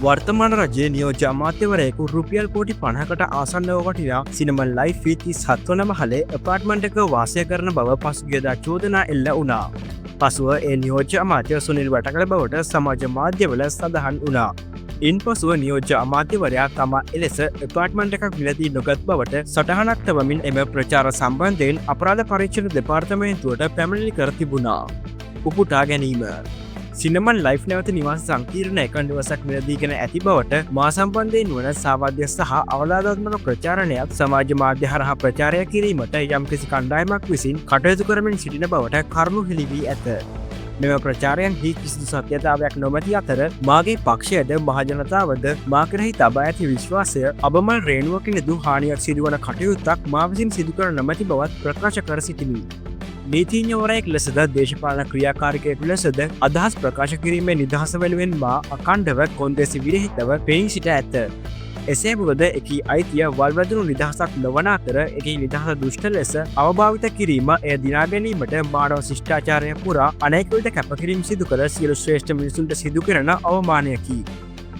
වර්තමාන රජයේ නියෝජ්‍ය අමාත්‍යවරයෙකු රුපියල් කෝටි 50කට ආසන්නව වටිනා සිනමන් ලයිෆ් වීති 7 වන මහලේ ඇපාර්ට්මන්ට් එක වාසය කරන බව පසුගියදා චෝදනා එල්ල වුණා. පසුව ඒ නියෝජ්‍ය අමාත්‍ය සුනිල් වටකළ බවට සමාජ මාධ්‍යවල සඳහන් වුණා. ඉන්පසුව නියෝජ්‍ය අමාත්‍යවරයා තමා එලෙස ඇපාර්ට්මන්ට් එකක් මිලදී නොගත් බවට සටහනක් තබමින් එම ප්‍රචාර සම්බන්ධයෙන් අපරාධ පරීක්ෂණ දෙපාර්තමේන්තුවට පැමිණිලි කර තිබුණා. උපුටා ගැනීම සිනමන් ලයිෆ් නැවත නිවාස සංකීර්ණ එක නිවසක් මිලදීගෙන ඇති බවට මා සම්බන්ධයෙන් වන සාවාද්‍ය සහ අවලාදාත්මක ප්‍රචාරණයක් සමාජ මාධ්‍ය හරහා ප්‍රචාරය කිරීමට යම්කිසි කණ්ඩායමක් විසින් කටයුතු කරමින් සිටින බවට කරුණු හෙළි වී ඇත. මෙම ප්‍රචාරයන් හි කිසිදු සත්‍යතාවයක් නොමැති අතර මාගේ පක්ෂයද මහජනතාවද මා කෙරෙහි තබා ඇති විශ්වාසය අබමල් රේණුවකින් දු හානියක් සිදුවන කටයුත්තක් මා විසින් සිදු කර නොමැති බවත් ප්‍රකාශ කර සිටිමි. නීතිඥවරයෙක් ලෙසද දේශපාලන ක්‍රියාකාරිකයෙකු ලෙසද අදහස් ප්‍රකාශ කිරීමේ නිදහස වෙනුවෙන් මා අකණ්ඩව කොන්දෙසි විරහිතව පෙනී සිට ඇත. එසේ වුවද එකී අයිතිය වල්වැදුණු නිදහසක් නොවන අතර එකී නිදහස දුෂ්ට ලෙස අවභාවිත කිරීම එය දිනා ගැනීමට මානව ශිෂ්ටාචාරය පුරා අනෙකුට කැපකිරීම සිදු කළ සියලු ශ්‍රේෂ්ඨ මිනිසුන්ට සිදු කරන අවමානයකි.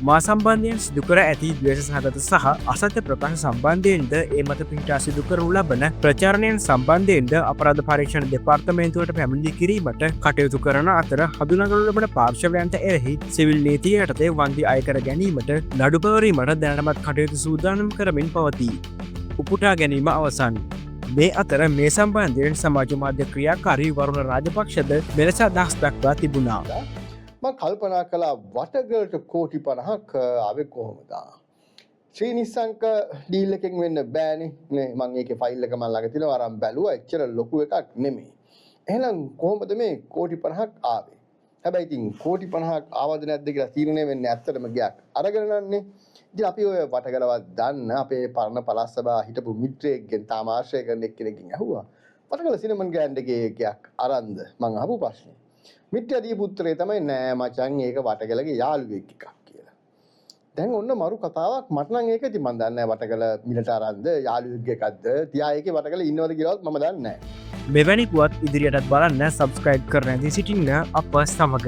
මා සම්බන්ධයෙන් සිදුකර ඇති ද්වේෂ සහගත සහ අසත්‍ය ප්‍රකාශ සම්බන්ධයෙන්ද ඒ මත පිහිටා සිදු කරනු ලබන ප්‍රචාරණයන් සම්බන්ධයෙන්ද අපරාධ පරීක්ෂණ දෙපාර්තමේන්තුවට පැමිණිලි කිරීමට කටයුතු කරන අතර හඳුනාගනු ලබන පාර්ශවයන්ට එරෙහි සිවිල් නීතිය යටතේ වන්දි අය කර ගැනීමට නඩු පවරීමට දැනටමත් කටයුතු සූදානම් කරමින් පවතී. උපුටා ගැනීම අවසන්. මේ අතර මේ සම්බන්ධයෙන් සමාජ මාධ්‍ය ක්‍රියාකාරී වරුණ රාජපක්ෂද මෙලෙස අදහස් දක්වා තිබුණා. මම කල්පනා කළා වටගලට කෝටි 50ක් ආවේ කොහොමද? ශ්‍රී නිස්සංක ඩීල් එකෙන් වෙන්න බෑනේ. නේ මම ඒකේ ෆයිල් එක මම ළඟ තියෙනවා අරන් බැලුවා. එච්චර ලොකු එකක් නෙමෙයි. එහෙනම් කොහොමද මේ කෝටි 50ක් ආවේ? හැබැයි ඉතින් කෝටි 50ක් ආවද නැද්ද කියලා තීරණය වෙන්නේ ඇත්තටම ගියක් අරගෙන නන්නේ. ඉතින් අපි ඔය වටගලවත් දන්න අපේ පරණ පළාත් සභා හිටපු මිත්‍රයෙක්ගෙන් තාම ආශ්‍රය කරන එක්කෙනෙක්ගෙන් ඇහුවා. වටගල සිනමන් ගෑන්ඩ් එකේ ගියක් අරන්ද? මං අහපු ප්‍රශ්නේ. මිත්‍යා දීපු උත්තරේ තමයි නෑ මචං ඒක වටගලගේ යාළුවෙක් එකක් කියලා. දැන් ඔන්න මරු කතාවක් මට නම් ඒක ඉතින් මන් දන්නේ නෑ වටගල මිලට අරන්ද යාළුවෙක් එකක්ද තියා ඒකේ වටගල ඉන්නවද කියලාවත් මම දන්නේ නෑ. මෙවැනි පුවත් ඉදිරියටත් බලන්න සබ්ස්ක්‍රයිබ් කර නැති සිටින්න අප සමග.